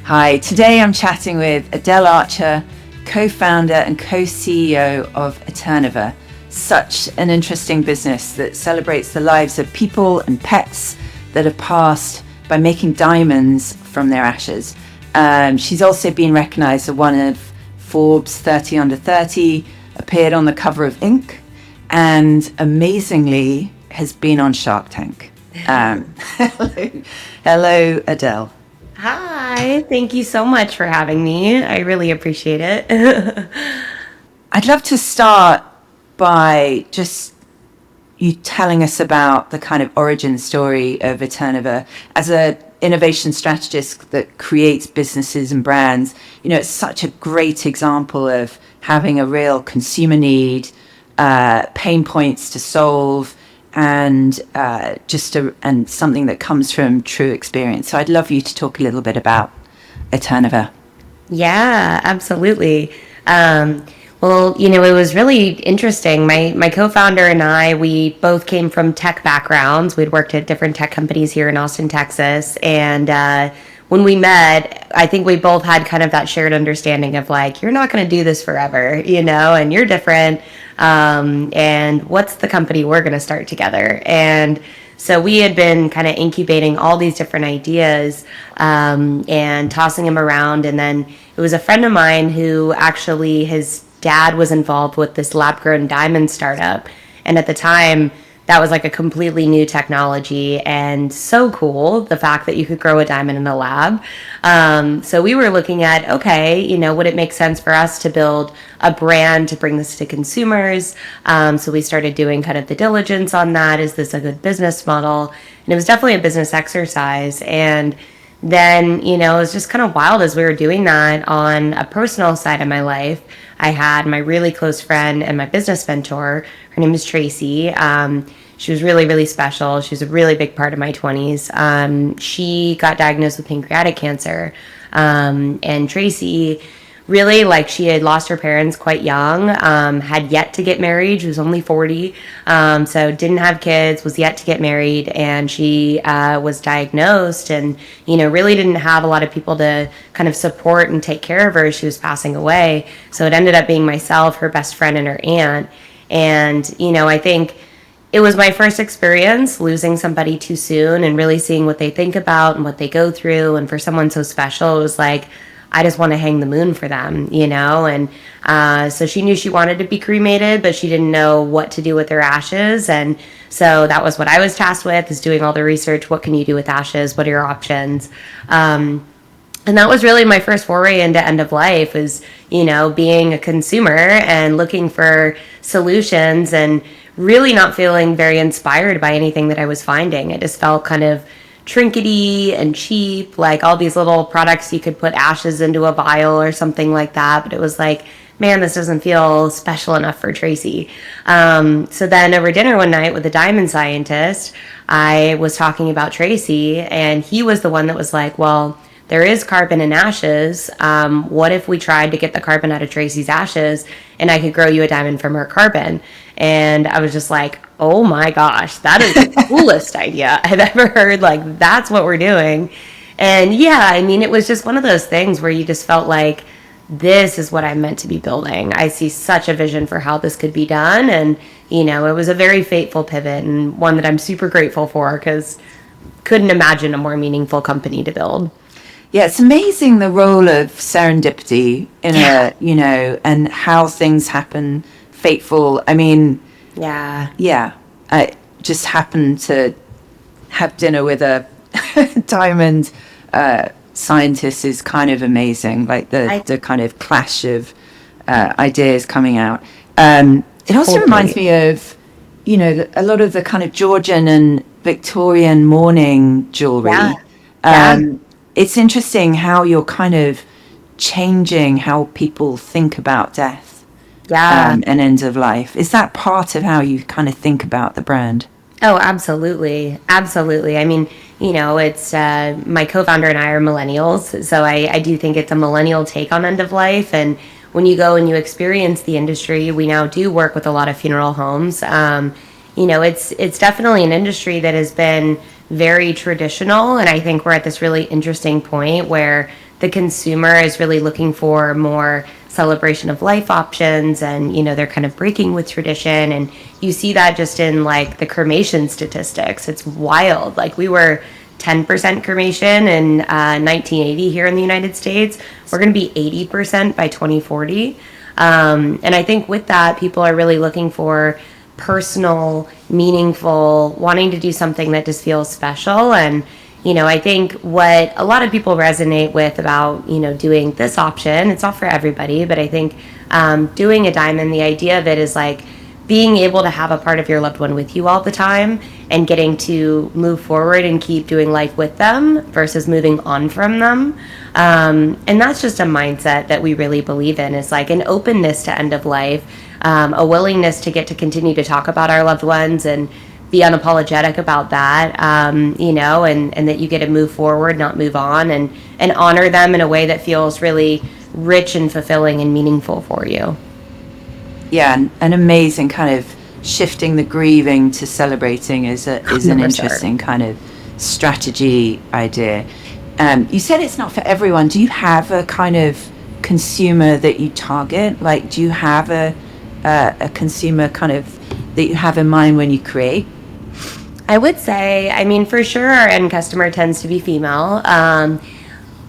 Hi, today I'm chatting with Adelle Archer, co-founder and co-CEO of Eterneva. Such an interesting business that celebrates the lives of people and pets that have passed by making diamonds from their ashes. She's also been recognized as one of Forbes 30 Under 30, appeared on the cover of Inc., and amazingly has been on Shark Tank. Hello, Adelle. Hi, thank you so much for having me. I really appreciate it. I'd love to start by just you telling us about the kind of origin story of Eterneva as an innovation strategist that creates businesses and brands. You know, it's such a great example of having a real consumer need, pain points to solve, and and something that comes from true experience. So I'd love you to talk a little bit about Eterneva. Yeah, absolutely. Well, it was really interesting. My co-founder and I, we both came from tech backgrounds. We'd worked at different tech companies here in Austin, Texas. And when we met, I think we both had kind of that shared understanding of like, you're not going to do this forever, and you're different. And what's the company we're going to start together? And so we had been kind of incubating all these different ideas and tossing them around. And then it was a friend of mine who actually, his dad was involved with this lab-grown diamond startup. And at the time, that was like a completely new technology and so cool, the fact that you could grow a diamond in a lab. So we were looking at, okay, would it make sense for us to build a brand to bring this to consumers? So we started doing kind of the diligence on that. Is this a good business model? And it was definitely a business exercise. And then, it was just kind of wild as we were doing that. On a personal side of my life, I had my really close friend and my business mentor. Her name is Tracy. She was really, really special. She was a really big part of my 20s. She got diagnosed with pancreatic cancer. And Tracy really, she had lost her parents quite young, had yet to get married. She was only 40, so didn't have kids, was yet to get married, and she was diagnosed and, really didn't have a lot of people to kind of support and take care of her as she was passing away. So it ended up being myself, her best friend, and her aunt. And, I think it was my first experience losing somebody too soon and really seeing what they think about and what they go through. And for someone so special, it was like, I just want to hang the moon for them, And so she knew she wanted to be cremated, but she didn't know what to do with her ashes. And so that was what I was tasked with, is doing all the research. What can you do with ashes? What are your options? And that was really my first foray into end of life, is, being a consumer and looking for solutions and really not feeling very inspired by anything that I was finding. It just felt kind of trinkety and cheap, like all these little products you could put ashes into a vial or something like that. But it was like, man, this doesn't feel special enough for Tracy. So then over dinner one night with a diamond scientist, I was talking about Tracy, and he was the one that was like, well, there is carbon in ashes. What if we tried to get the carbon out of Tracy's ashes and I could grow you a diamond from her carbon? And I was just like, oh my gosh, that is the coolest idea I've ever heard. Like, that's what we're doing. And yeah, I mean, it was just one of those things where you just felt like, this is what I'm meant to be building. I see such a vision for how this could be done. And, it was a very fateful pivot, and one that I'm super grateful for, because couldn't imagine a more meaningful company to build. Yeah, it's amazing the role of serendipity in and how things happen, fateful. I mean, yeah. I just happened to have dinner with a diamond scientist is kind of amazing, like the kind of clash of ideas coming out. It also reminds me of, a lot of the kind of Georgian and Victorian mourning jewelry. It's interesting how you're kind of changing how people think about death and end of life. Is that part of how you kind of think about the brand? Oh, absolutely. Absolutely. I mean, it's my co-founder and I are millennials, so I do think it's a millennial take on end of life. And when you go and you experience the industry, we now do work with a lot of funeral homes. It's definitely an industry that has been very traditional, and I think we're at this really interesting point where the consumer is really looking for more celebration of life options, and they're kind of breaking with tradition. And you see that just in like the cremation statistics. It's wild. Like, we were 10% cremation in 1980 here in the United States. We're going to be 80% by 2040. And I think with that, people are really looking for personal, meaningful, wanting to do something that just feels special. And I think what a lot of people resonate with about, doing this option, it's not for everybody, but I think doing a diamond, the idea of it is like being able to have a part of your loved one with you all the time and getting to move forward and keep doing life with them versus moving on from them. And that's just a mindset that we really believe in, is like an openness to end of life, a willingness to get to continue to talk about our loved ones and be unapologetic about that, and that you get to move forward, not move on, and honor them in a way that feels really rich and fulfilling and meaningful for you. Yeah, an amazing kind of shifting the grieving to celebrating is an interesting kind of strategy idea. You said it's not for everyone. Do you have a kind of consumer that you target? Like, do you have a consumer kind of that you have in mind when you create? I would say, for sure our end customer tends to be female.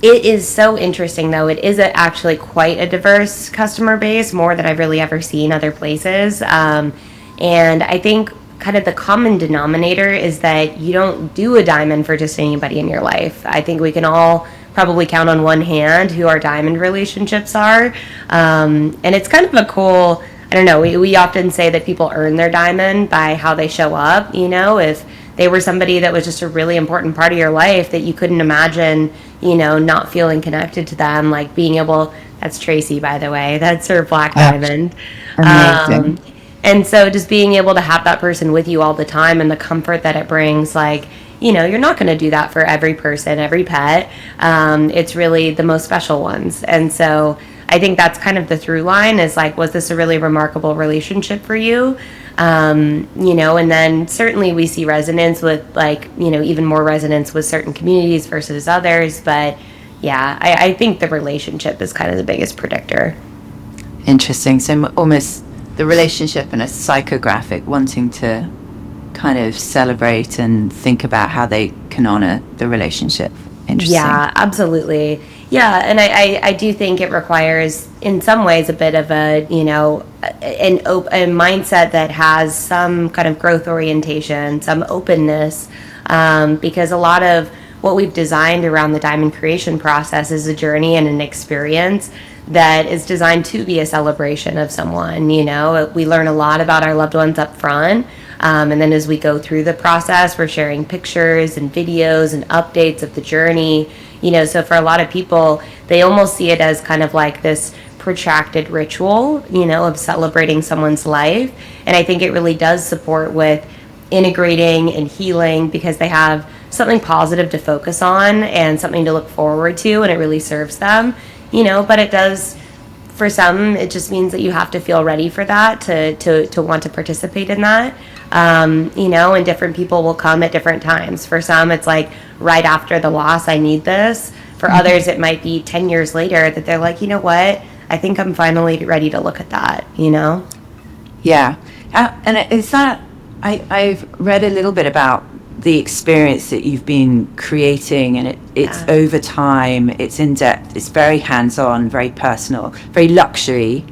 It is so interesting, though. It is actually quite a diverse customer base, more than I've really ever seen other places. And I think kind of the common denominator is that you don't do a diamond for just anybody in your life. I think we can all probably count on one hand who our diamond relationships are. And it's kind of a cool, I don't know, we often say that people earn their diamond by how they show up. If they were somebody that was just a really important part of your life that you couldn't imagine, not feeling connected to them, like being able, that's Tracy, by the way, that's her black diamond. Amazing. And so just being able to have that person with you all the time and the comfort that it brings, like, you're not going to do that for every person, every pet. It's really the most special ones. And so I think that's kind of the through line, is like, was this a really remarkable relationship for you? And then certainly we see resonance with, like, even more resonance with certain communities versus others. But yeah, I think the relationship is kind of the biggest predictor. Interesting. So almost the relationship and a psychographic, wanting to kind of celebrate and think about how they can honor the relationship. Interesting. Yeah, absolutely. Yeah, and I do think it requires, in some ways, a bit of a mindset that has some kind of growth orientation, some openness, because a lot of what we've designed around the diamond creation process is a journey and an experience that is designed to be a celebration of someone. We learn a lot about our loved ones up front. And then as we go through the process, we're sharing pictures and videos and updates of the journey. So for a lot of people, they almost see it as kind of like this protracted ritual, of celebrating someone's life. And I think it really does support with integrating and healing, because they have something positive to focus on and something to look forward to, and it really serves them. But it does, for some, it just means that you have to feel ready for that to want to participate in that. And different people will come at different times. For some, it's like right after the loss, I need this. For others, it might be 10 years later that they're like, you know what, I think I'm finally ready to look at that, Yeah. And is that, I've read a little bit about the experience that you've been creating, and it's over time, it's in depth, it's very hands-on, very personal, very luxury.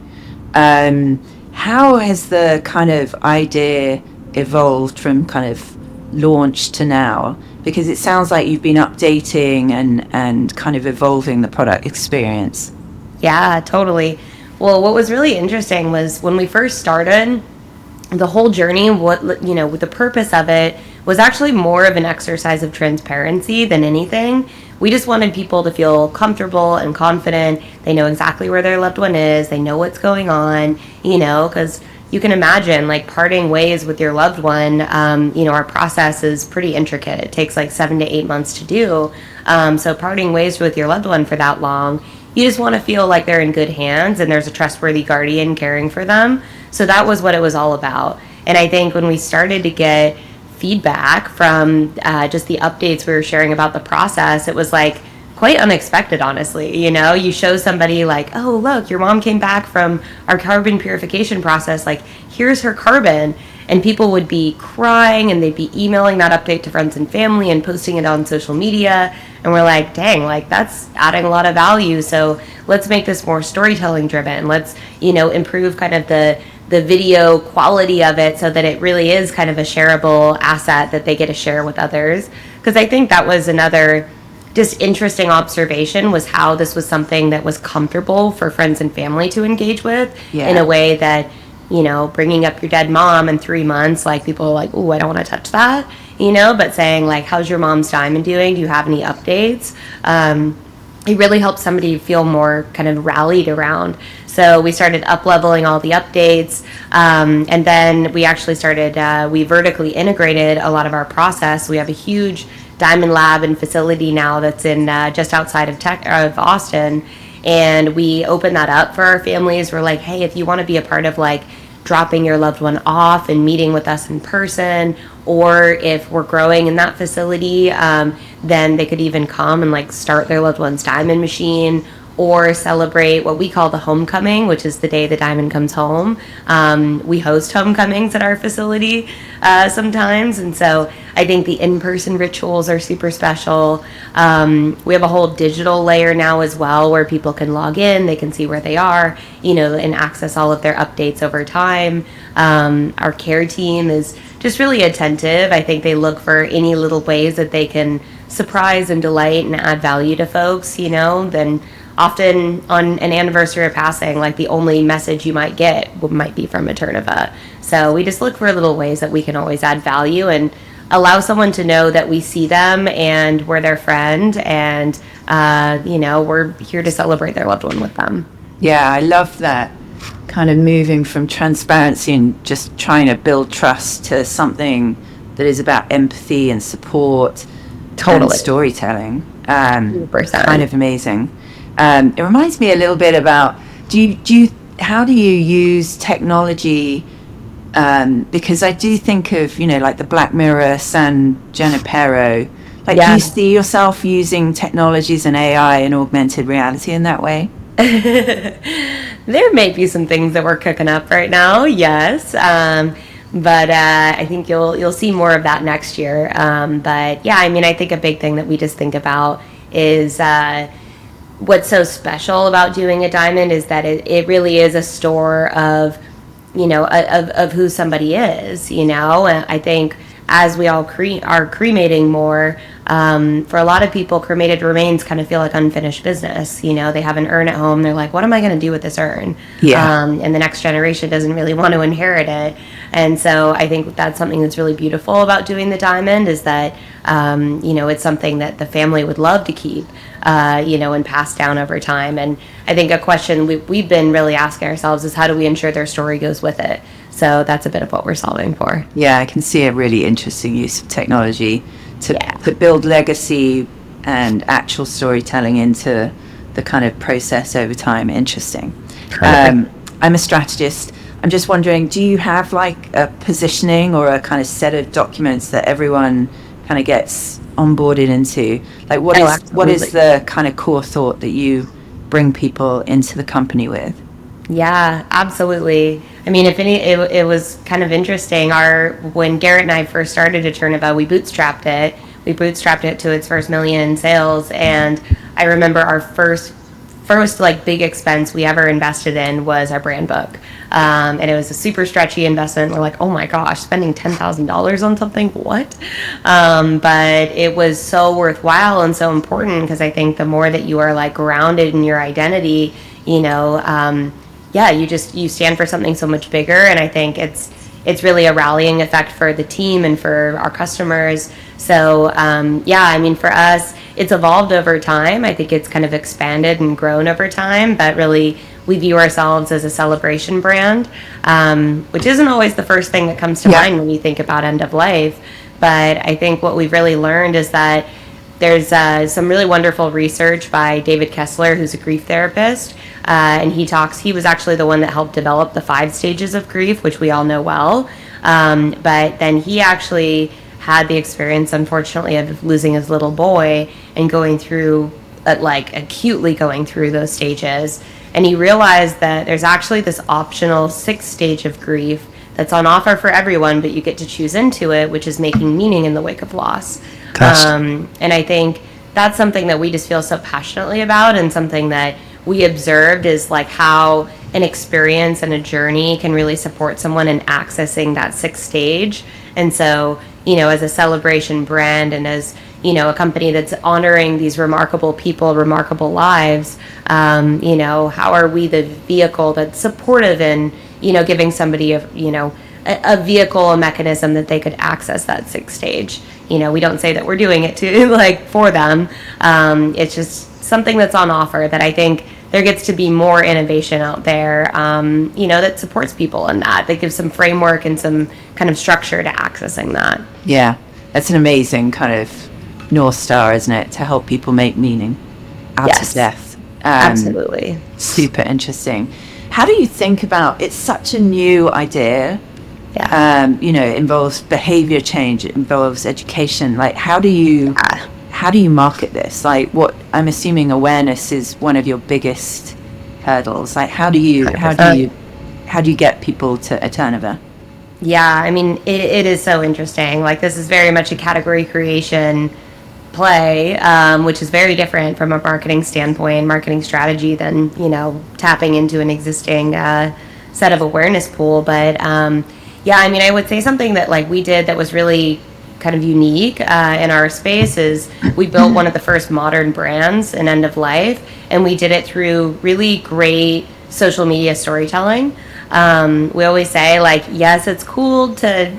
How has the kind of idea evolved from kind of launch to now? Because it sounds like you've been updating and kind of evolving the product experience. Yeah, totally. Well, what was really interesting was when we first started, the whole journey, with the purpose of it was actually more of an exercise of transparency than anything. We just wanted people to feel comfortable and confident. They know exactly where their loved one is. They know what's going on, because you can imagine, like, parting ways with your loved one. Our process is pretty intricate. It takes like 7 to 8 months to do. So parting ways with your loved one for that long, you just want to feel like they're in good hands and there's a trustworthy guardian caring for them. So that was what it was all about. And I think when we started to get feedback from just the updates we were sharing about the process, it was like quite unexpected, honestly. You know, you show somebody like, oh, look, your mom came back from our carbon purification process. Like, here's her carbon. And people would be crying and they'd be emailing that update to friends and family and posting it on social media. And we're like, dang, like that's adding a lot of value. So let's make this more storytelling driven. Let's, you know, improve kind of the video quality of it so that it really is kind of a shareable asset that they get to share with others. Because I think that was another just interesting observation, was how this was something that was comfortable for friends and family to engage with in a way that, you know, bringing up your dead mom in 3 months, like people are like, oh, I don't want to touch that, you know, but saying like, how's your mom's diamond doing? Do you have any updates? It really helps somebody feel more kind of rallied around. So we started up-leveling all the updates, and then we actually started, we vertically integrated a lot of our process. We have a huge diamond lab and facility now that's in just outside of Austin, and we open that up for our families. We're like, hey, if you want to be a part of like dropping your loved one off and meeting with us in person, or if we're growing in that facility, then they could even come and like start their loved one's diamond machine, or celebrate what we call the homecoming, which is the day the diamond comes home. We host homecomings at our facility sometimes, and so I think the in-person rituals are super special. We have a whole digital layer now as well, where people can log in, they can see where they are, you know, and access all of their updates over time. Our care team is just really attentive. I think they look for any little ways that they can surprise and delight and add value to folks, you know. Then often on an anniversary of passing, like the only message you might get might be from Eterneva. So we just look for little ways that we can always add value and allow someone to know that we see them and we're their friend, and you know, we're here to celebrate their loved one with them. Yeah, I love that kind of moving from transparency and just trying to build trust to something that is about empathy and support and storytelling. 100%. Kind of amazing. It reminds me a little bit about, how do you use technology? Because I do think of, you know, like the Black Mirror, San Junipero. Like, do you see yourself using technologies and AI and augmented reality in that way? There may be some things that we're cooking up right now, yes. But I think you'll see more of that next year. But yeah, I mean, I think a big thing that we just think about is what's so special about doing a diamond is that it really is a store of, you know, of who somebody is, you know. And I think as we all are cremating more, for a lot of people, cremated remains kind of feel like unfinished business. You know, they have an urn at home. They're like, what am I going to do with this urn? And the next generation doesn't really want to inherit it. And so I think that's something that's really beautiful about doing the diamond, is that, you know, it's something that the family would love to keep, you know, and pass down over time. And I think a question we've been really asking ourselves is, how do we ensure their story goes with it? So that's a bit of what we're solving for. Yeah, I can see a really interesting use of technology to build legacy and actual storytelling into the kind of process over time. Interesting. I'm a strategist. I'm just wondering, do you have like a positioning or a kind of set of documents that everyone kind of gets onboarded into? Like, what is the kind of core thought that you bring people into the company with? Yeah, absolutely. I mean, it was kind of interesting. When Garrett and I first started Eterneva, we bootstrapped it. We bootstrapped it to its first $1 million in sales, and I remember our first like big expense we ever invested in was our brand book, and it was a super stretchy investment. We're like, oh my gosh, spending $10,000 on something, what? But it was so worthwhile and so important, because I think the more that you are like grounded in your identity, you know, you stand for something so much bigger. And I think it's really a rallying effect for the team and for our customers. So I mean, for us, it's evolved over time. I think it's kind of expanded and grown over time, but really we view ourselves as a celebration brand, which isn't always the first thing that comes to mind when you think about end of life. But I think what we've really learned is that there's some really wonderful research by David Kessler, who's a grief therapist, and he was actually the one that helped develop the 5 stages of grief, which we all know well. But then he actually had the experience, unfortunately, of losing his little boy and going through but like acutely going through those stages. And he realized that there's actually this optional 6th stage of grief that's on offer for everyone, but you get to choose into it, which is making meaning in the wake of loss. And I think that's something that we just feel so passionately about, and something that we observed is like how an experience and a journey can really support someone in accessing that 6th stage. And so, as a celebration brand, and as, a company that's honoring these remarkable people, remarkable lives, how are we the vehicle that's supportive in, giving somebody a vehicle, a mechanism that they could access that 6th stage. We don't say that we're doing it for them. It's just something that's on offer that I think there gets to be more innovation out there, that supports people in that gives some framework and some kind of structure to accessing that. Yeah, that's an amazing kind of North Star, isn't it? To help people make meaning out of death. Absolutely. Super interesting. How do you think about, it's such a new idea. Yeah. It involves behavior change, it involves education. Like, how do you market this? Like, what, I'm assuming awareness is one of your biggest hurdles. Like, how do you get people to Eterneva? Yeah, I mean, it is so interesting. Like, this is very much a category creation play, which is very different from a marketing standpoint, marketing strategy than, tapping into an existing set of awareness pool. But I would say something that like we did that was really kind of unique in our space is we built one of the first modern brands in end of life, and we did it through really great social media storytelling. We always say, like, yes, it's cool to,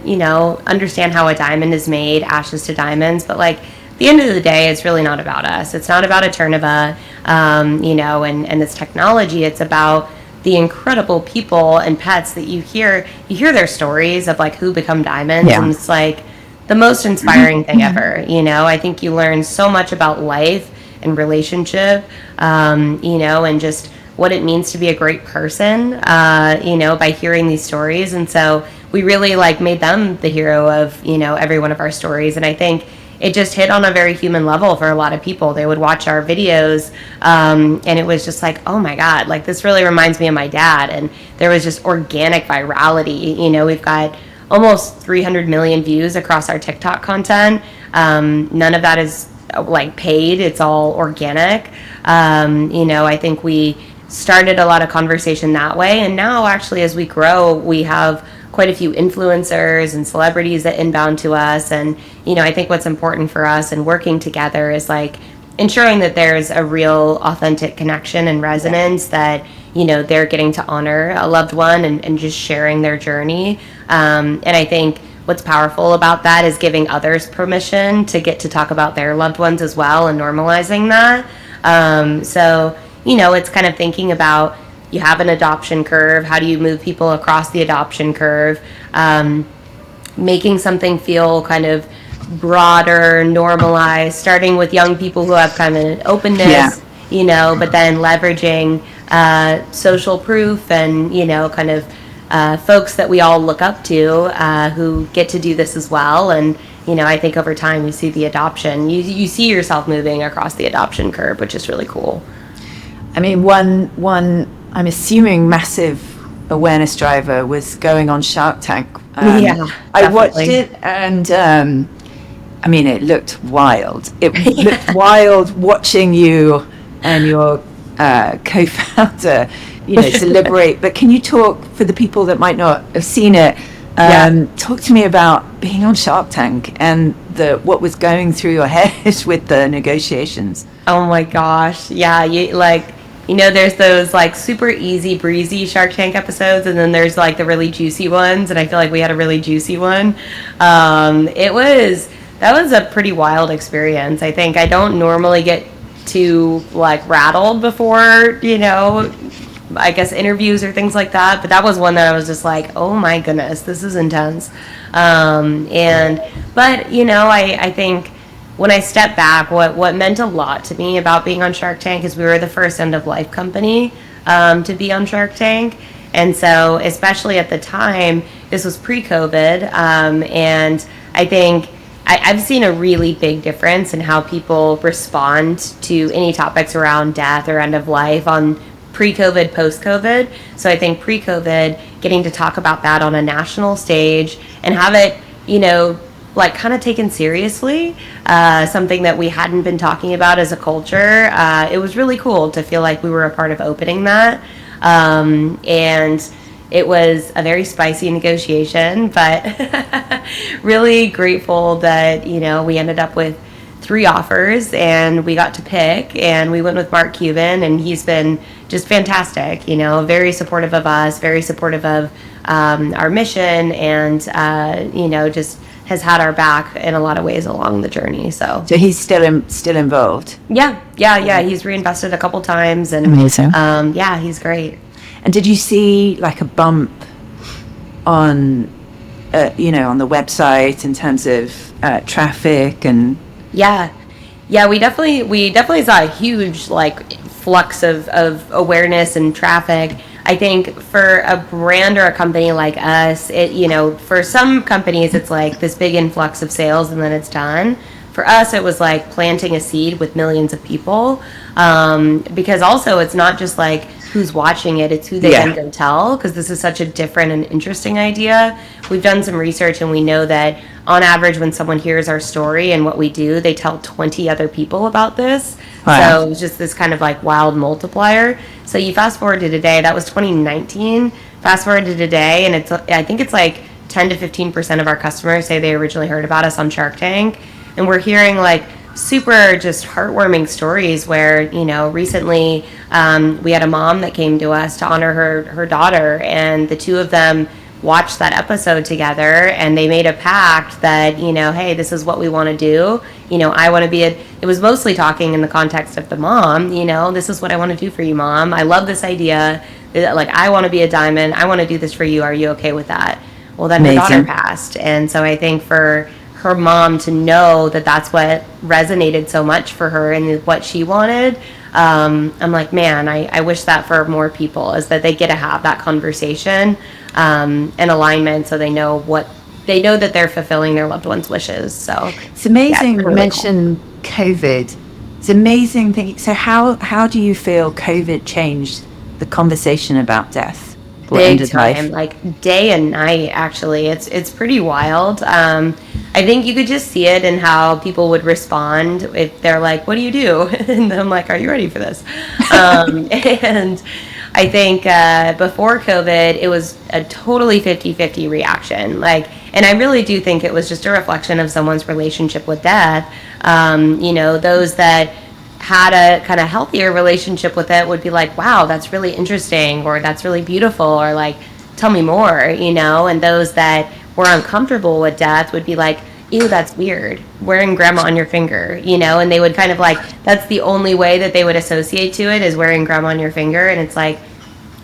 understand how a diamond is made, ashes to diamonds, but like at the end of the day, it's really not about us. It's not about Eterneva, and this technology. It's about the incredible people and pets that you hear their stories of like who become diamonds. And it's like the most inspiring thing ever. I think you learn so much about life and relationship, and just what it means to be a great person, by hearing these stories. And so we really like made them the hero of, every one of our stories. And I think it just hit on a very human level for a lot of people. They would watch our videos, and it was just like, oh my God, like this really reminds me of my dad. And there was just organic virality. We've got almost 300 million views across our TikTok content. None of that is like paid. It's all organic. I think we started a lot of conversation that way. And now actually, as we grow, we have quite a few influencers and celebrities that inbound to us. And, I think what's important for us and working together is like ensuring that there's a real authentic connection and resonance, that, they're getting to honor a loved one and just sharing their journey. And I think what's powerful about that is giving others permission to get to talk about their loved ones as well and normalizing that. It's kind of thinking about, you have an adoption curve. How do you move people across the adoption curve? Making something feel kind of broader, normalized, starting with young people who have kind of an openness, but then leveraging social proof and, kind of folks that we all look up to who get to do this as well. And, I think over time you see the adoption. You see yourself moving across the adoption curve, which is really cool. I mean, one I'm assuming massive awareness driver was going on Shark Tank. I watched it, and it looked wild. It looked wild watching you and your co-founder, deliberate. But can you talk, for the people that might not have seen it, talk to me about being on Shark Tank and what was going through your head with the negotiations? Oh my gosh, yeah, there's those like super easy breezy Shark Tank episodes, and then there's like the really juicy ones, and I feel like we had a really juicy one. That was a pretty wild experience. I think I don't normally get too like rattled before, I guess interviews or things like that, but that was one that I was just like, oh my goodness, this is intense. I think when I step back, what meant a lot to me about being on Shark Tank is we were the first end-of-life company to be on Shark Tank. And so, especially at the time, this was pre-COVID, and I think I've seen a really big difference in how people respond to any topics around death or end of life on pre-COVID, post-COVID. So I think pre-COVID, getting to talk about that on a national stage and have it, like kind of taken seriously, something that we hadn't been talking about as a culture. It was really cool to feel like we were a part of opening that. And it was a very spicy negotiation, but really grateful that, we ended up with 3 offers and we got to pick, and we went with Mark Cuban, and he's been just fantastic, very supportive of us, very supportive of our mission, and, just has had our back in a lot of ways along the journey. So he's still involved? Yeah. He's reinvested a couple times, and amazing. He's great. And did you see like a bump on, on the website in terms of traffic and? Yeah, we definitely saw a huge like flux of awareness and traffic. I think for a brand or a company like us, for some companies it's like this big influx of sales and then it's done. For us, it was like planting a seed with millions of people, because also it's not just like who's watching it, it's who they then go tell, because this is such a different and interesting idea. We've done some research and we know that on average when someone hears our story and what we do, they tell 20 other people about this. Wow. So it's just this kind of like wild multiplier. So you fast forward to today, that was 2019, fast forward to today, and I think it's like 10 to 15% of our customers say they originally heard about us on Shark Tank. And we're hearing like super just heartwarming stories where, recently we had a mom that came to us to honor her daughter, and the two of them watched that episode together, and they made a pact that, hey, this is what we want to do. I want to be it was mostly talking in the context of the mom, this is what I want to do for you, Mom. I love this idea. Like, I want to be a diamond. I want to do this for you. Are you okay with that? Well, then her daughter passed. And so I think for her mom to know that that's what resonated so much for her and what she wanted, I'm like, man, I wish that for more people, is that they get to have that conversation and alignment, so they know that they're fulfilling their loved ones' wishes. So it's amazing. You mentioned COVID. It's amazing thing. So how do you feel COVID changed the conversation about death? Big time, like day and night, actually. It's pretty wild. I think you could just see it in how people would respond if they're like, what do you do? And I'm like, are you ready for this? And I think before COVID, it was a totally 50-50 reaction. And I really do think it was just a reflection of someone's relationship with death. Those that had a kind of healthier relationship with it would be like, wow, that's really interesting, or that's really beautiful, or like, tell me more, and those that were uncomfortable with death would be like, ew, that's weird, wearing grandma on your finger, and they would kind of like, that's the only way that they would associate to it, is wearing grandma on your finger. And it's like,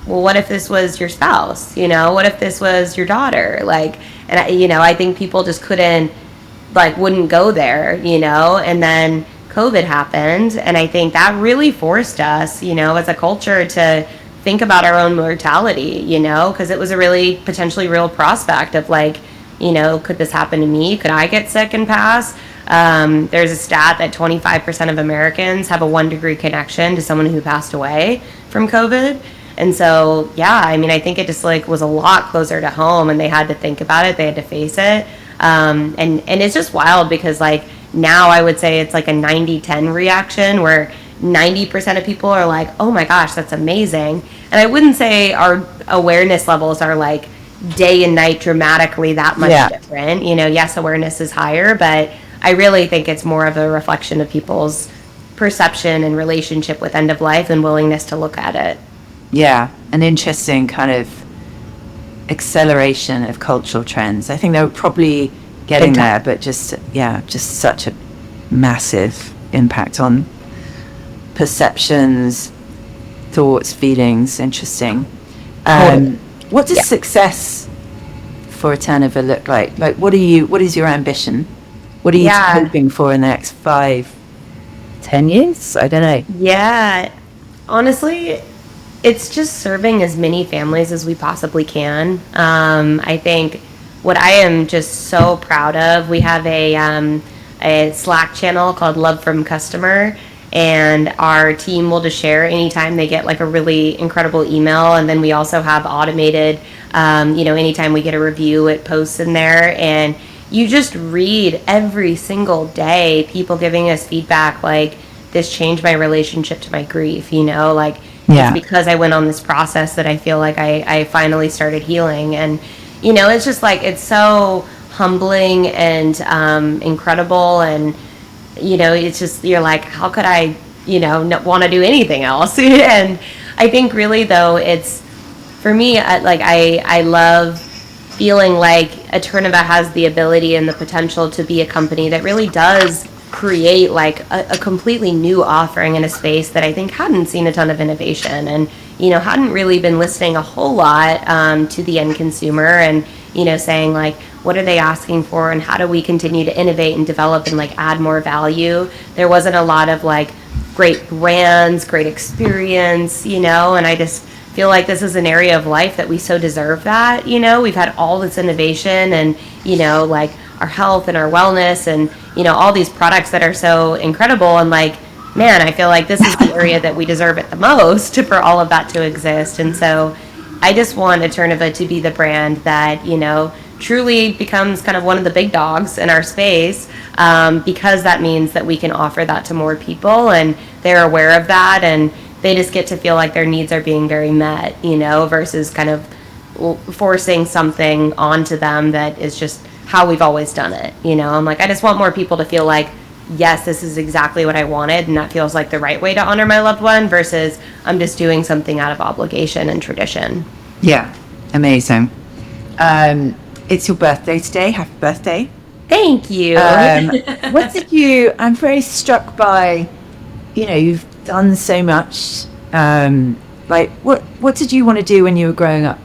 well, what if this was your spouse? What if this was your daughter? I think people just wouldn't go there, and then COVID happened, and I think that really forced us, as a culture to think about our own mortality, because it was a really potentially real prospect of like, could this happen to me? Could I get sick and pass? There's a stat that 25% of Americans have a 1-degree connection to someone who passed away from COVID. And so, I think it just was a lot closer to home, and they had to think about it. They had to face it. And it's just wild because now I would say it's like a 90-10 reaction, where 90% of people are like, oh my gosh, that's amazing. And I wouldn't say our awareness levels are like day and night dramatically that much different. Yes, awareness is higher, but I really think it's more of a reflection of people's perception and relationship with end of life and willingness to look at it. Yeah, an interesting kind of acceleration of cultural trends. I think they were probably getting there, but just such a massive impact on perceptions, thoughts, feelings. Interesting. What does success for Eterneva look like? What is your ambition? What are you hoping for in the next 5-10 years? I don't know. Yeah, honestly, it's just serving as many families as we possibly can. I think what I am just so proud of, we have a Slack channel called Love from Customer, and our team will just share anytime they get like a really incredible email. And then we also have automated, anytime we get a review, it posts in there, and you just read every single day people giving us feedback like, this changed my relationship to my grief, like it's because I went on this process that I feel like I finally started healing. And it's just like, it's so humbling and incredible, and it's just, you're like, how could I not want to do anything else? And I think really though, it's, for me, I love feeling like Eterneva has the ability and the potential to be a company that really does create like a completely new offering in a space that I think hadn't seen a ton of innovation, and hadn't really been listening a whole lot to the end consumer, and saying like, what are they asking for, and how do we continue to innovate and develop and like add more value. There wasn't a lot of like great brands, great experience, and I just feel like this is an area of life that we so deserve that. We've had all this innovation, and like our health and our wellness, and all these products that are so incredible, and like, man, I feel like this is the area that we deserve it the most for all of that to exist. And so I just want Eterneva to be the brand that truly becomes kind of one of the big dogs in our space, because that means that we can offer that to more people, and they're aware of that, and they just get to feel like their needs are being very met, versus kind of forcing something onto them that is just how we've always done it. I'm like, I just want more people to feel like, yes, this is exactly what I wanted, and that feels like the right way to honor my loved one, versus I'm just doing something out of obligation and tradition. Yeah, amazing. It's your birthday today. Happy birthday. Thank you. I'm very struck by, you've done so much. Like, what did you want to do when you were growing up?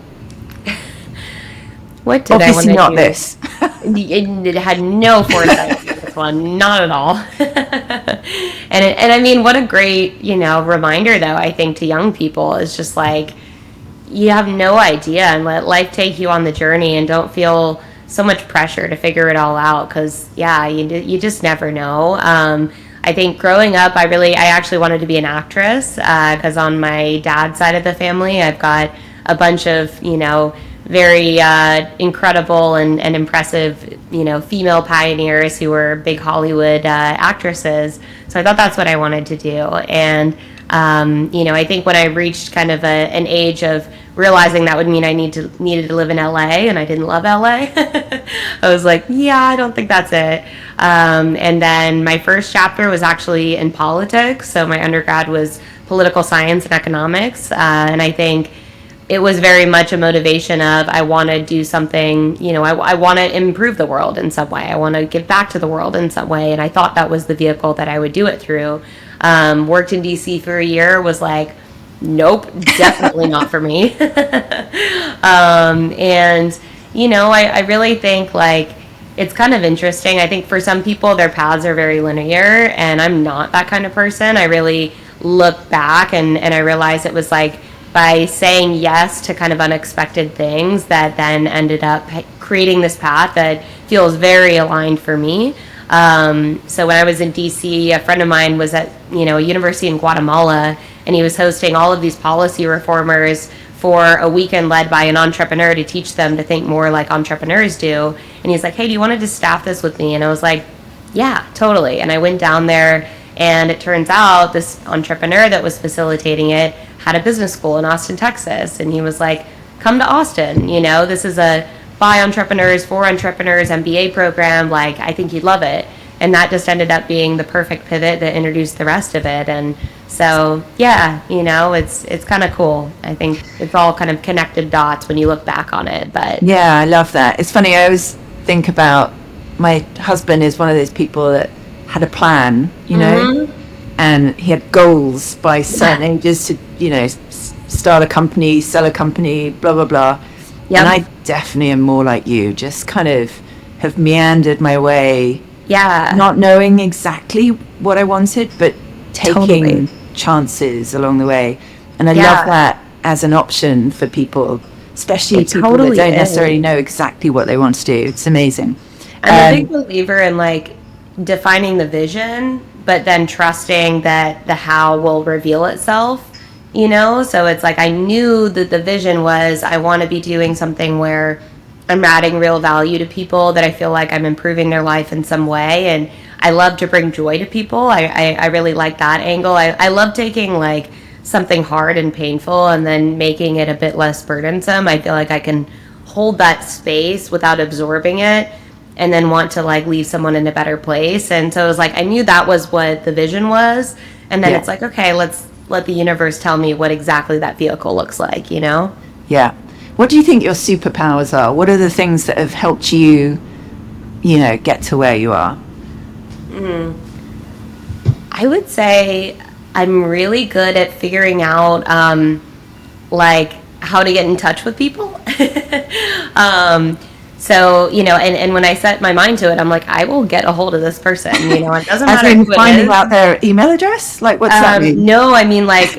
What did Obviously I want to do? Not this. It had no foresight on this one, not at all. and I mean, what a great, reminder though, I think, to young people, is just like, you have no idea, and let life take you on the journey, and don't feel so much pressure to figure it all out, because you just never know. I think growing up, I actually wanted to be an actress, because on my dad's side of the family, I've got a bunch of, very incredible and impressive, female pioneers who were big Hollywood actresses. So I thought that's what I wanted to do. And, I think when I reached kind of an age of realizing that would mean I needed to live in LA, and I didn't love LA, I was like, I don't think that's it. And then my first chapter was actually in politics. So my undergrad was political science and economics. And I think it was very much a motivation of, I want to do something, I want to improve the world in some way. I want to give back to the world in some way. And I thought that was the vehicle that I would do it through. Worked in DC for a year, was like, nope, definitely not for me. I really think like, it's kind of interesting. I think for some people, their paths are very linear, and I'm not that kind of person. I really look back and I realize it was like, by saying yes to kind of unexpected things that then ended up creating this path that feels very aligned for me. So when I was in DC, a friend of mine was at, a university in Guatemala, and he was hosting all of these policy reformers for a weekend led by an entrepreneur to teach them to think more like entrepreneurs do. And he's like, hey, do you want to just staff this with me? And I was like, yeah, totally. And I went down there, and it turns out this entrepreneur that was facilitating it had a business school in Austin, Texas. And he was like, come to Austin. This is a by entrepreneurs, for entrepreneurs MBA program. Like, I think you'd love it. And that just ended up being the perfect pivot that introduced the rest of it. And so, it's kind of cool. I think it's all kind of connected dots when you look back on it. But yeah, I love that. It's funny. I always think about, my husband is one of those people that had a plan, and he had goals by certain ages to, start a company, sell a company, blah, blah, blah. Yep. And I definitely am more like you, just kind of have meandered my way. Yeah. Not knowing exactly what I wanted, but taking chances along the way. And I love that as an option for people especially It people totally that don't is. necessarily know exactly what they want to do. It's amazing. I'm a big believer in like defining the vision, but then trusting that the how will reveal itself, you know? So it's like I knew that the vision was I want to be doing something where I'm adding real value to people, that I feel like I'm improving their life in some way. And I love to bring joy to people. I really like that angle. I love taking like something hard and painful and then making it a bit less burdensome. I feel like I can hold that space without absorbing it and then want to like leave someone in a better place. And so it was like I knew that was what the vision was. And then it's like, okay, let's let the universe tell me what exactly that vehicle looks like, you know? Yeah. What do you think your superpowers are? What are the things that have helped you, get to where you are? I would say I'm really good at figuring out like how to get in touch with people. So, and when I set my mind to it, I'm like, I will get a hold of this person, it doesn't matter who it is. Finding out their email address? Like, what's that mean? No, I mean, like,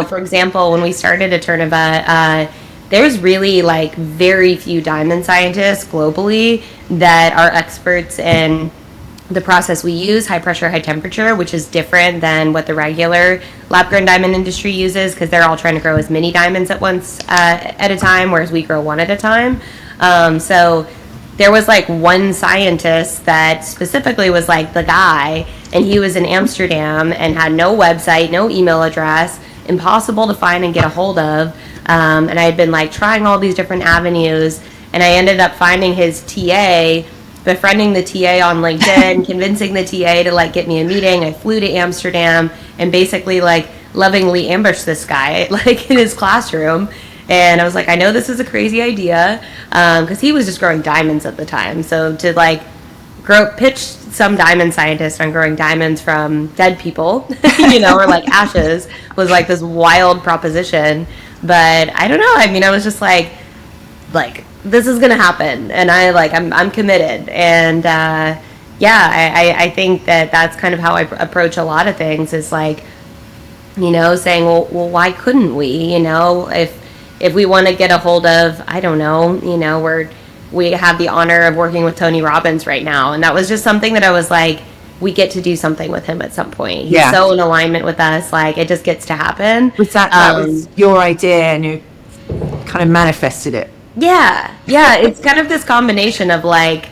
for example, when we started Eterneva, there's really like very few diamond scientists globally that are experts in the process we use, high pressure, high temperature, which is different than what the regular lab grown diamond industry uses, because they're all trying to grow as many diamonds at once at a time, whereas we grow one at a time. So there was like one scientist that specifically was like the guy, and he was in Amsterdam and had no website, no email address, impossible to find and get a hold of. And I had been like trying all these different avenues, and I ended up finding his TA, befriending the TA on LinkedIn, convincing the TA to like get me a meeting. I flew to Amsterdam and basically like lovingly ambushed this guy like in his classroom. And I was like, I know this is a crazy idea, because he was just growing diamonds at the time. So to like pitch some diamond scientist on growing diamonds from dead people, or like ashes, was like this wild proposition. But I don't know. I mean, I was just like this is gonna happen, and I'm committed. And I think that's kind of how I approach a lot of things. Is like, saying, well, why couldn't we? If we want to get a hold of, I don't know, we have the honor of working with Tony Robbins right now. And that was just something that I was like, we get to do something with him at some point. He's so in alignment with us. Like, it just gets to happen. Was that was your idea, and you kind of manifested it? Yeah. It's kind of this combination of like,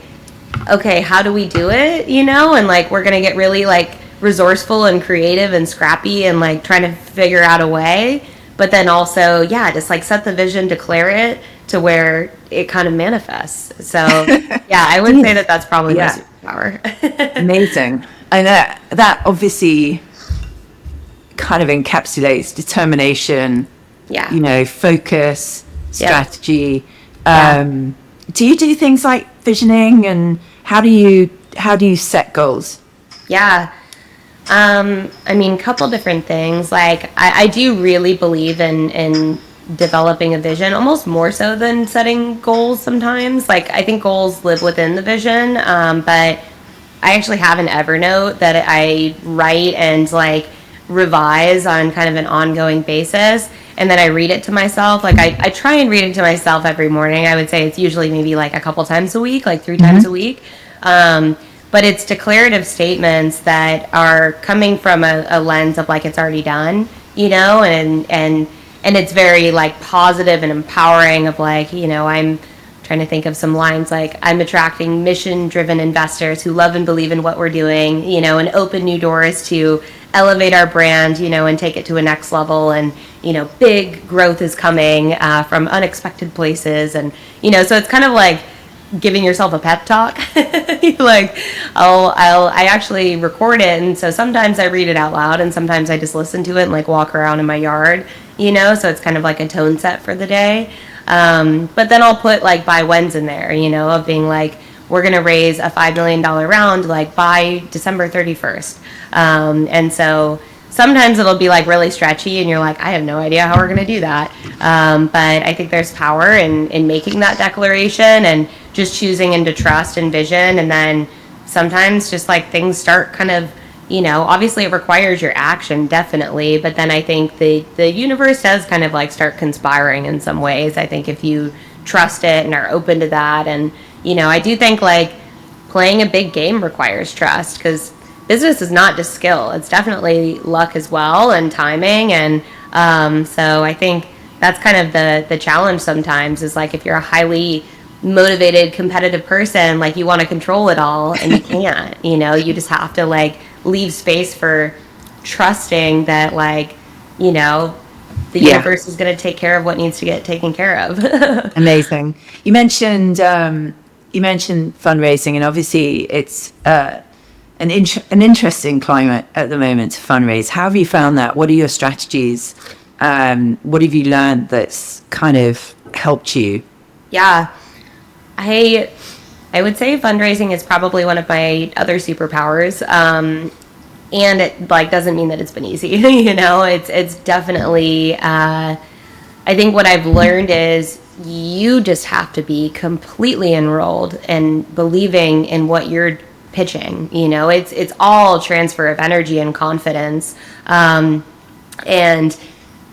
okay, how do we do it? And like, we're going to get really like resourceful and creative and scrappy and like trying to figure out a way. But then also, just like set the vision, declare it to where it kind of manifests. So, I would say that's probably my superpower. Amazing. And that obviously kind of encapsulates determination, focus, strategy. Do you do things like visioning, and how do you set goals? I mean, a couple different things. Like, I do really believe in developing a vision, almost more so than setting goals sometimes. Like, I think goals live within the vision, but I actually have an Evernote that I write and like revise on kind of an ongoing basis. And then I read it to myself. Like, I try and read it to myself every morning. I would say it's usually maybe like a couple times a week, like 3 times a week. But it's declarative statements that are coming from a lens of like it's already done, and it's very like positive and empowering of like, I'm trying to think of some lines like, I'm attracting mission-driven investors who love and believe in what we're doing, and open new doors to elevate our brand, and take it to a next level. And, big growth is coming from unexpected places. And, so it's kind of like giving yourself a pep talk. Like, I actually record it, and so sometimes I read it out loud, and sometimes I just listen to it and like walk around in my yard, so it's kind of like a tone set for the day. But then I'll put like by when's in there, of being like, we're gonna raise a $5 million round like by December 31st. And so sometimes it'll be like really stretchy, and you're like, I have no idea how we're gonna do that. But I think there's power in making that declaration and just choosing into trust and vision. And then sometimes just like things start kind of obviously it requires your action, definitely, but then I think the universe does kind of like start conspiring in some ways. I think if you trust it and are open to that, and I do think like playing a big game requires trust, because business is not just skill, it's definitely luck as well, and timing, and so I think that's kind of the challenge sometimes, is like if you're a highly motivated, competitive person, like you want to control it all and you can't, you just have to like leave space for trusting that, like, the universe is going to take care of what needs to get taken care of. Amazing. You mentioned fundraising, and obviously it's an interesting climate at the moment to fundraise. How have you found that? What are your strategies? What have you learned that's kind of helped you? Yeah, I would say fundraising is probably one of my other superpowers. And it like doesn't mean that it's been easy. It's definitely, I think what I've learned is you just have to be completely enrolled and believing in what you're pitching. It's all transfer of energy and confidence, and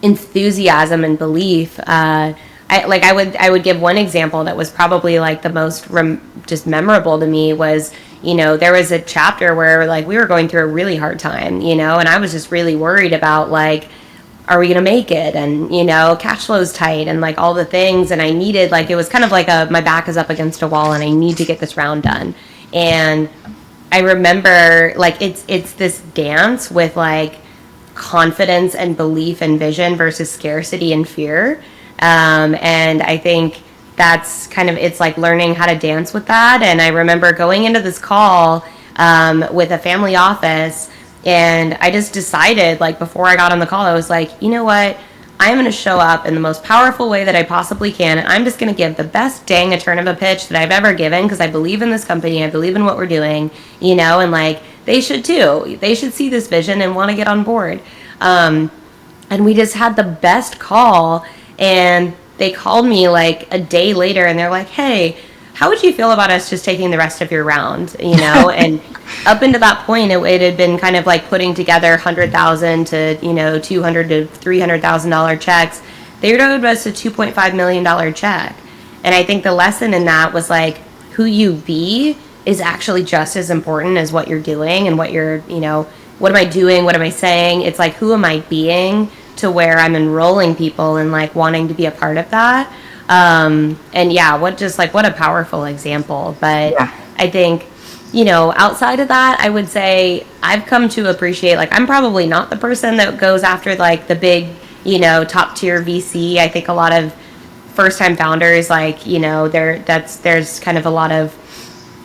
enthusiasm and belief. I would give one example that was probably like the most just memorable to me was, there was a chapter where like we were going through a really hard time, and I was just really worried about like, are we going to make it? And, cash flow's tight and like all the things. And I needed, like, it was kind of like my back is up against a wall and I need to get this round done. And I remember like, it's this dance with like confidence and belief and vision versus scarcity and fear. And I think that's kind of, it's like learning how to dance with that. And I remember going into this call with a family office, and I just decided, like, before I got on the call, I was like, you know what? I'm going to show up in the most powerful way that I possibly can. And I'm just going to give the best dang Eterneva pitch that I've ever given, because I believe in this company. I believe in what we're doing, and like, they should too. They should see this vision and want to get on board. And we just had the best call. And they called me like a day later and they're like, hey, how would you feel about us just taking the rest of your round? And up until that point, it had been kind of like putting together $100,000 to, $200,000 to $300,000 checks. They wrote us a $2.5 million check. And I think the lesson in that was like, who you be is actually just as important as what you're doing and what you're, what am I doing? What am I saying? It's like, who am I being, to where I'm enrolling people and like wanting to be a part of that. And yeah, what a powerful example. But yeah. I think, outside of that, I would say I've come to appreciate, like, I'm probably not the person that goes after like the big, top tier VC. I think a lot of first time founders, like, there's kind of a lot of,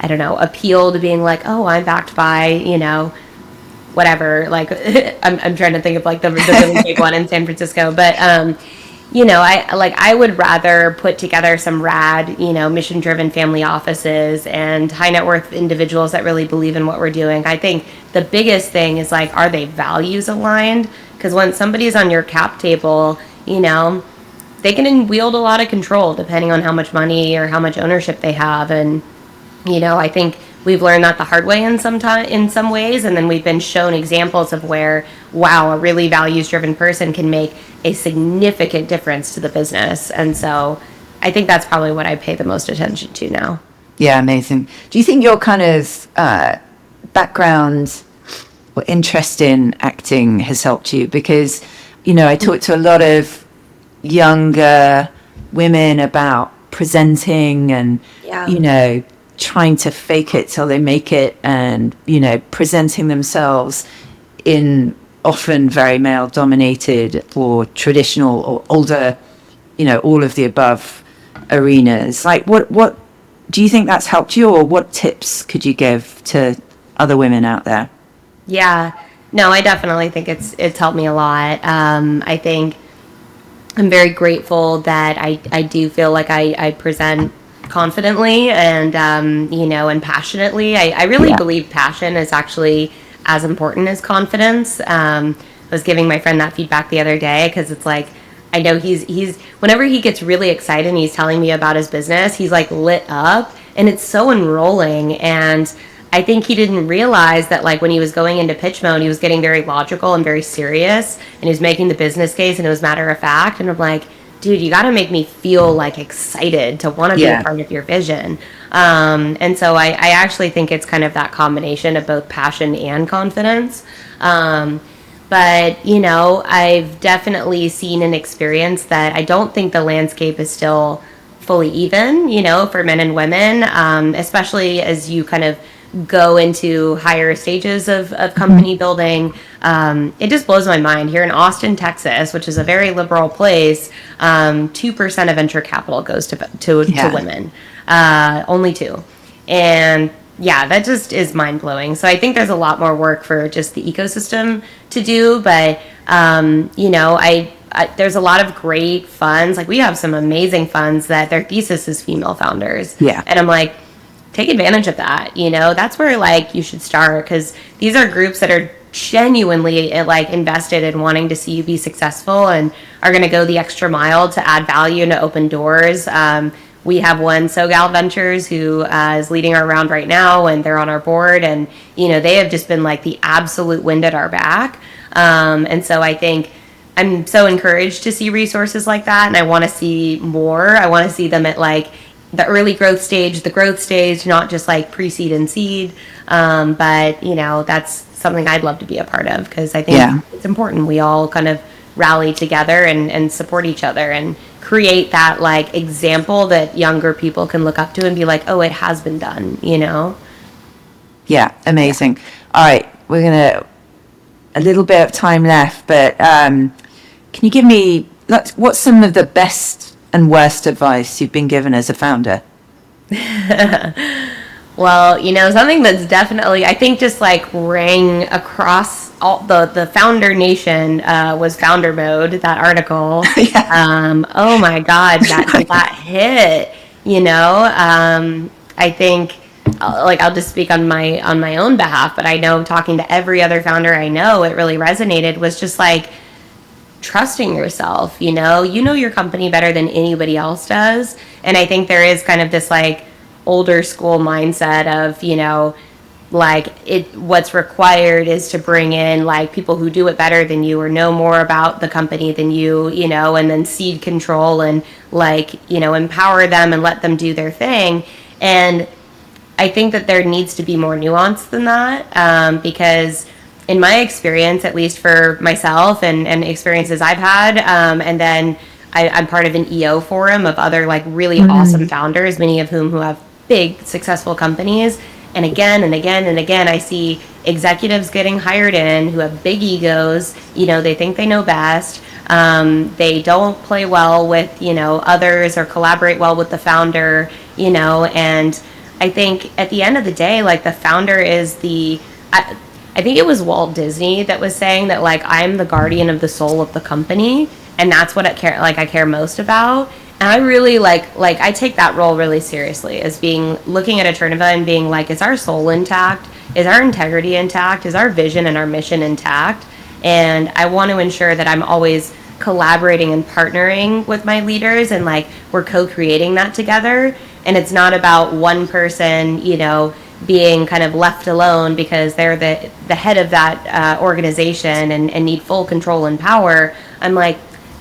I don't know, appeal to being like, oh, I'm backed by, whatever, like, I'm trying to think of like the really big one in San Francisco, but I would rather put together some rad, mission driven family offices and high net worth individuals that really believe in what we're doing. I think the biggest thing is like, are they values aligned? Because when somebody's on your cap table, they can wield a lot of control depending on how much money or how much ownership they have. And I think we've learned that the hard way in some ways, and then we've been shown examples of where, wow, a really values-driven person can make a significant difference to the business. And so I think that's probably what I pay the most attention to now. Yeah, amazing. Do you think your kind of background or interest in acting has helped you? Because, I talk to a lot of younger women about presenting and, trying to fake it till they make it, and presenting themselves in often very male dominated or traditional or older, all of the above arenas. Like, what do you think that's helped you, or what tips could you give to other women out there? Yeah, no, I definitely think it's helped me a lot. I think I'm very grateful that I do feel like I present confidently and and passionately. I really believe passion is actually as important as confidence. I was giving my friend that feedback the other day, because it's like, I know he's whenever he gets really excited and he's telling me about his business, he's like lit up, and it's so enrolling. And I think he didn't realize that like when he was going into pitch mode, he was getting very logical and very serious, and he was making the business case and it was matter of fact. And I'm like, dude, you got to make me feel like excited to want to be a part of your vision. And so I actually think it's kind of that combination of both passion and confidence. But, you know, I've definitely seen and experienced that I don't think the landscape is still fully even, you know, for men and women, especially as you kind of go into higher stages of company building. It just blows my mind. Here in Austin, Texas, which is a very liberal place, 2% of venture capital goes to women. Only 2%. And yeah, that just is mind blowing. So I think there's a lot more work for just the ecosystem to do. But, you know, there's a lot of great funds. Like we have some amazing funds that their thesis is female founders. Yeah. And I'm like, take advantage of that. You know, that's where like you should start, because these are groups that are genuinely like invested in wanting to see you be successful and are going to go the extra mile to add value and to open doors. We have one, SoGal Ventures, who is leading our round right now, and they're on our board. And, you know, they have just been like the absolute wind at our back. And so I think I'm so encouraged to see resources like that. And I want to see more. I want to see them at like the early growth stage, the growth stage, not just like pre-seed and seed. But, you know, that's something I'd love to be a part of, because I think it's important we all kind of rally together and support each other and create that like example that younger people can look up to and be like, oh, it has been done, you know? Yeah, amazing. All right, we're gonna a little bit of time left, but can you give me what's some of the best and worst advice you've been given as a founder? Well, you know, something that's definitely, I think, just like rang across all the founder nation was Founder Mode, that article. Oh my God, that hit, you know. I think, like, I'll just speak on my own behalf, but I know talking to every other founder I know, it really resonated, was just like trusting yourself, you know your company better than anybody else does. And I think there is kind of this like older school mindset of, you know, like what's required is to bring in like people who do it better than you or know more about the company than you know, and then cede control and like, you know, empower them and let them do their thing. And I think that there needs to be more nuance than that, because in my experience, at least for myself and experiences I've had, and then I'm part of an EO forum of other like really awesome founders, many of whom who have big successful companies. And again and again and again, I see executives getting hired in who have big egos. You know, they think they know best. They don't play well with, you know, others or collaborate well with the founder, you know. And I think at the end of the day, like the founder is I think it was Walt Disney that was saying that like I'm the guardian of the soul of the company, and that's what I care most about. And I really like I take that role really seriously, as being looking at Eterneva and being like, is our soul intact? Is our integrity intact? Is our vision and our mission intact? And I want to ensure that I'm always collaborating and partnering with my leaders, and like we're co-creating that together. And it's not about one person, you know, being kind of left alone because they're the head of that organization and need full control and power. I'm like,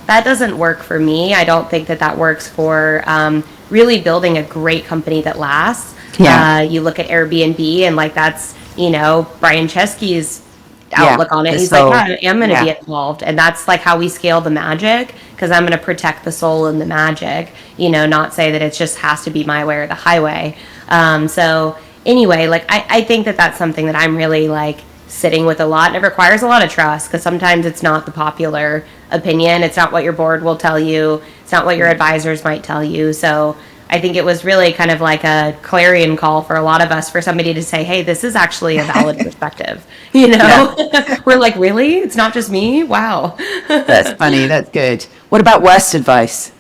that doesn't work for me. I don't think that works for really building a great company that lasts. You look at Airbnb and like that's, you know, Brian Chesky's outlook on it. He's like, I am going to be involved. And that's like how we scale the magic, because I'm going to protect the soul and the magic, you know, not say that it just has to be my way or the highway. So anyway, like I think that's something that I'm really like sitting with a lot, and it requires a lot of trust, because sometimes it's not the popular opinion. It's not what your board will tell you. It's not what your advisors might tell you. So I think it was really kind of like a clarion call for a lot of us, for somebody to say, hey, this is actually a valid perspective. You know, we're like, really? It's not just me? Wow. That's funny. That's good. What about worst advice?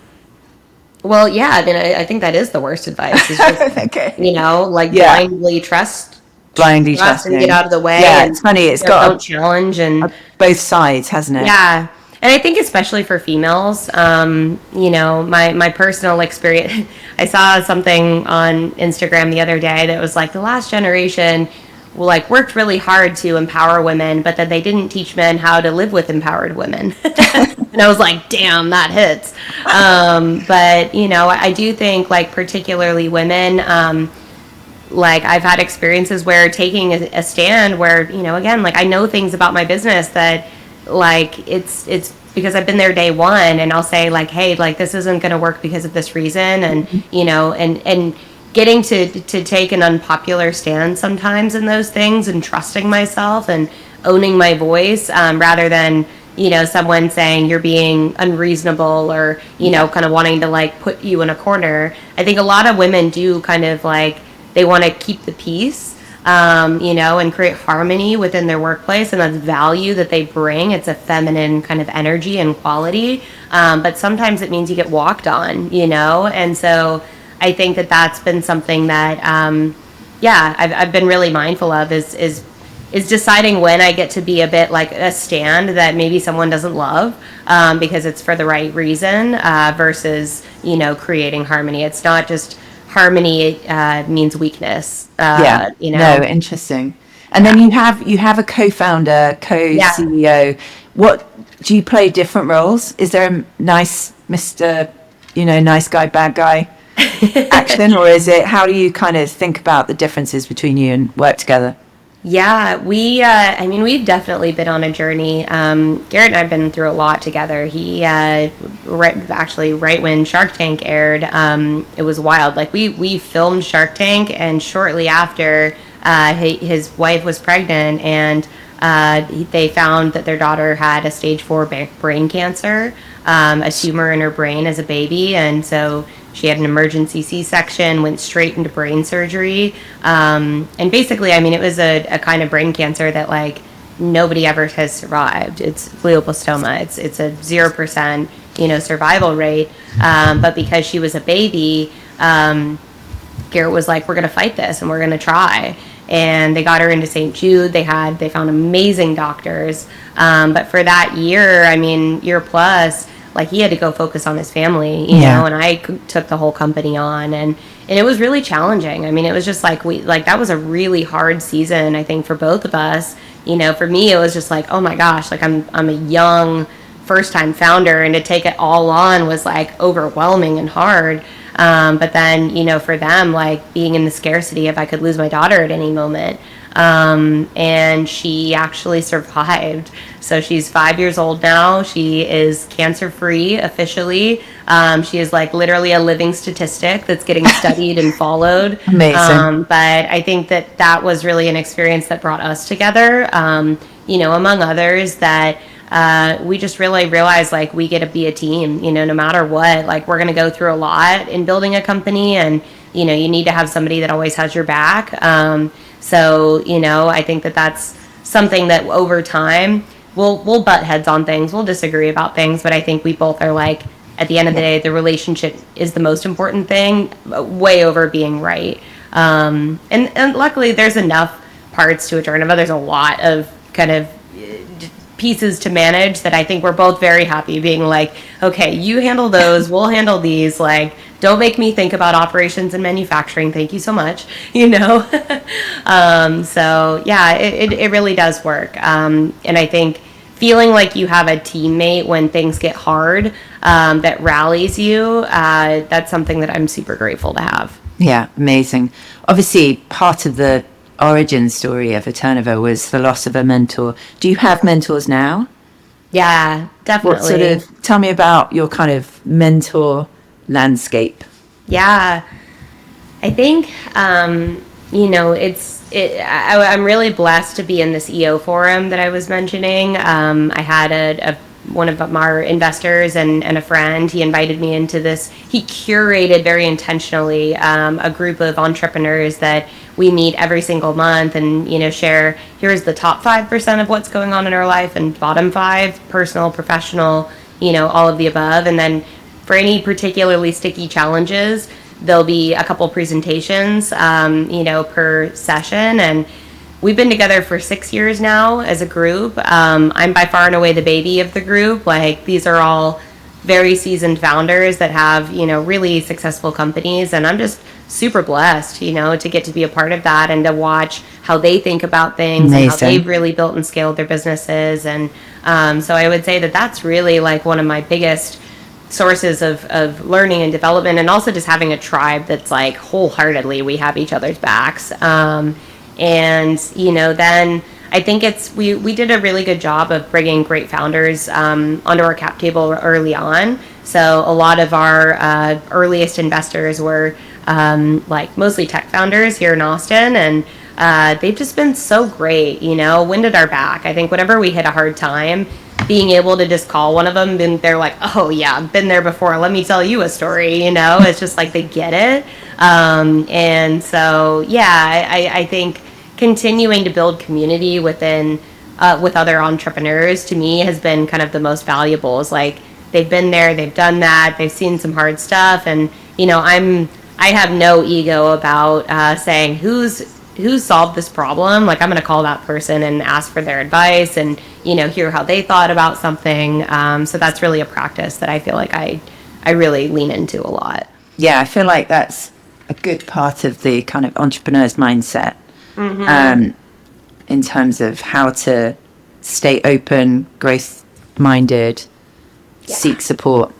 Well, yeah, I mean, I think that is the worst advice. Is just, you know, like blindly trust trusting, and get out of the way. Yeah, it's funny. It's got don't challenge and both sides, hasn't it? Yeah. And I think especially for females, my personal experience, I saw something on Instagram the other day that was like the last generation like worked really hard to empower women, but then they didn't teach men how to live with empowered women. And I was like, damn, that hits. But, I do think like particularly women, like I've had experiences where taking a stand where, again, like I know things about my business that like it's because I've been there day one, and I'll say like, hey, like this isn't going to work because of this reason. And, and getting to take an unpopular stand sometimes in those things and trusting myself and owning my voice, rather than, someone saying you're being unreasonable or, kind of wanting to like put you in a corner. I think a lot of women do kind of like, they want to keep the peace, and create harmony within their workplace, and that's value that they bring. It's a feminine kind of energy and quality, but sometimes it means you get walked on, and so I think that that's been something that, I've been really mindful of is deciding when I get to be a bit like a stand that maybe someone doesn't love, because it's for the right reason, versus, creating harmony. It's not just harmony means weakness. No, interesting. And then you have a co-founder, co-CEO. Yeah. What do you play different roles? Is there a nice Mr. Nice guy, bad guy action, or is it, how do you kind of think about the differences between you and work together? Yeah, we've definitely been on a journey. Garrett and I have been through a lot together. He, right when Shark Tank aired, it was wild. Like we filmed Shark Tank, and shortly after, his wife was pregnant, and they found that their daughter had a stage 4 brain cancer, a tumor in her brain as a baby, and so she had an emergency C-section, went straight into brain surgery. And basically, it was a kind of brain cancer that like nobody ever has survived. It's glioblastoma. It's a 0%, survival rate. But because she was a baby, Garrett was like, we're going to fight this and we're going to try. And they got her into St. Jude. They found amazing doctors. But for that year plus, like he had to go focus on his family, you know, and I took the whole company on, and it was really challenging. It was just like that was a really hard season, I think, for both of us. For me, it was just like, oh my gosh, like I'm a young first time founder, and to take it all on was like overwhelming and hard. But then, for them, like being in the scarcity of I could lose my daughter at any moment. And she actually survived. So she's 5 years old now. She is cancer-free officially. She is like literally a living statistic that's getting studied and followed. Amazing. But I think that was really an experience that brought us together, among others, that we just really realized like we get to be a team, no matter what. Like we're going to go through a lot in building a company, and, you need to have somebody that always has your back. So, I think that's something that over time we'll butt heads on things. We'll disagree about things, but I think we both are like, at the end of the day, the relationship is the most important thing, way over being right. And luckily there's enough parts to Eterneva. There's a lot of kind of pieces to manage that I think we're both very happy being like, okay, you handle those, we'll handle these. Like, don't make me think about operations and manufacturing. Thank you so much. So yeah, it really does work. And I think feeling like you have a teammate when things get hard, that rallies you, that's something that I'm super grateful to have. Yeah, amazing. Obviously, part of the origin story of Eterneva was the loss of a mentor. Do you have mentors now? Yeah, definitely. Tell me about your kind of mentor landscape. Yeah, I think, I'm really blessed to be in this EO forum that I was mentioning. I had one of our investors and a friend, he invited me into this. He curated very intentionally a group of entrepreneurs that we meet every single month and, share, here's the top 5% of what's going on in our life and bottom 5, personal, professional, all of the above. And then for any particularly sticky challenges, there'll be a couple presentations, per session. And we've been together for 6 years now as a group. I'm by far and away the baby of the group. Like, these are all very seasoned founders that have, really successful companies. And I'm just super blessed, to get to be a part of that and to watch how they think about things. Amazing. And how they've really built and scaled their businesses. And so I would say that that's really like one of my biggest sources of learning and development, and also just having a tribe that's like wholeheartedly we have each other's backs. And then I think we did a really good job of bringing great founders onto our cap table early on. So a lot of our earliest investors were like mostly tech founders here in Austin, and they've just been so great, wind at our back. I think whenever we hit a hard time, being able to just call one of them, and they're like, oh yeah, I've been there before, let me tell you a story, it's just like they get it. And so, yeah, I think continuing to build community within with other entrepreneurs, to me, has been kind of the most valuable. Is like, they've been there, they've done that, they've seen some hard stuff, and I have no ego about saying who's solved this problem. Like, I'm going to call that person and ask for their advice and hear how they thought about something. So that's really a practice that I feel like I really lean into a lot. Yeah, I feel like that's a good part of the kind of entrepreneur's mindset. In terms of how to stay open, growth-minded, seek support.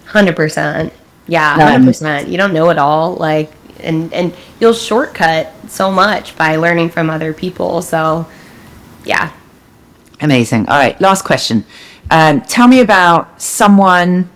100%. Yeah, 100%. You don't know it all, like, and you'll shortcut so much by learning from other people. So, yeah. Amazing. All right, last question. Tell me about someone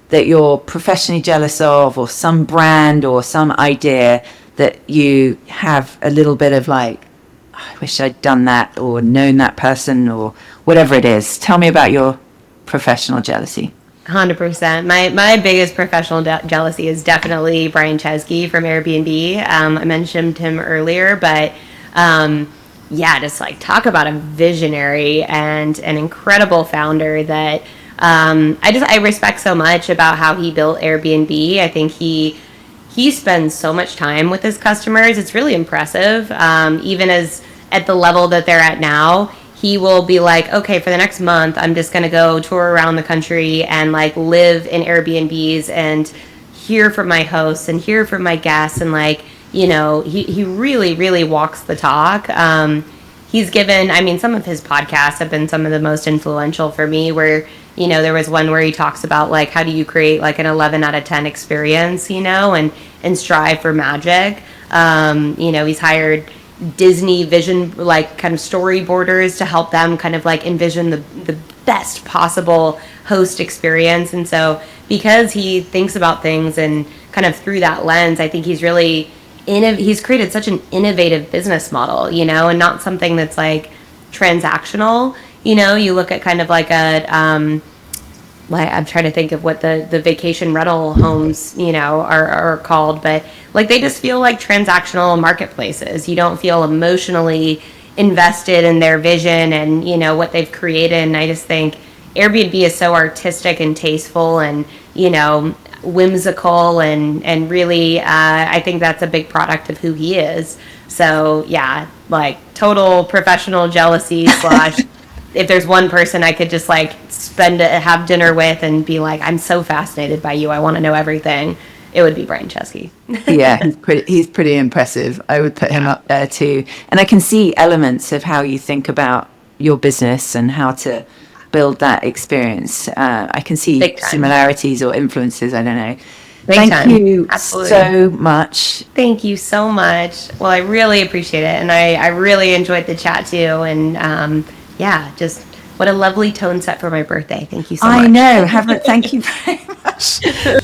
that you're professionally jealous of, or some brand or some idea that you have a little bit of like, I wish I'd done that, or known that person, or whatever it is. Tell me about your professional jealousy. 100%. My biggest professional jealousy is definitely Brian Chesky from Airbnb. I mentioned him earlier, but just like, talk about a visionary and an incredible founder that I respect so much about how he built Airbnb. I think he spends so much time with his customers. It's really impressive. Even as at the level that they're at now, he will be like, okay, for the next month, I'm just going to go tour around the country and like live in Airbnbs and hear from my hosts and hear from my guests. And like, he really, really walks the talk. He's given, some of his podcasts have been some of the most influential for me, where, there was one where he talks about like, how do you create like an 11 out of 10 experience, and strive for magic. He's hired Disney vision, like kind of storyboarders to help them kind of like envision the best possible host experience. And so because he thinks about things and kind of through that lens, I think he's really he's created such an innovative business model, and not something that's like transactional. You look at kind of like a like, I'm trying to think of what the vacation rental homes, are called, but like, they just feel like transactional marketplaces. You don't feel emotionally invested in their vision and, what they've created. And I just think Airbnb is so artistic and tasteful and, whimsical and really, I think that's a big product of who he is. So yeah, like, total professional jealousy / if there's one person I could just like have dinner with and be like, I'm so fascinated by you, I want to know everything, it would be Brian Chesky. Yeah, he's pretty impressive. I would put him up there too. And I can see elements of how you think about your business and how to build that experience. I can see similarities or influences. I don't know. Thank you so much. Thank you so much. Well, I really appreciate it. And I really enjoyed the chat too. And just what a lovely tone set for my birthday. Thank you so much. I know. Thank you very much.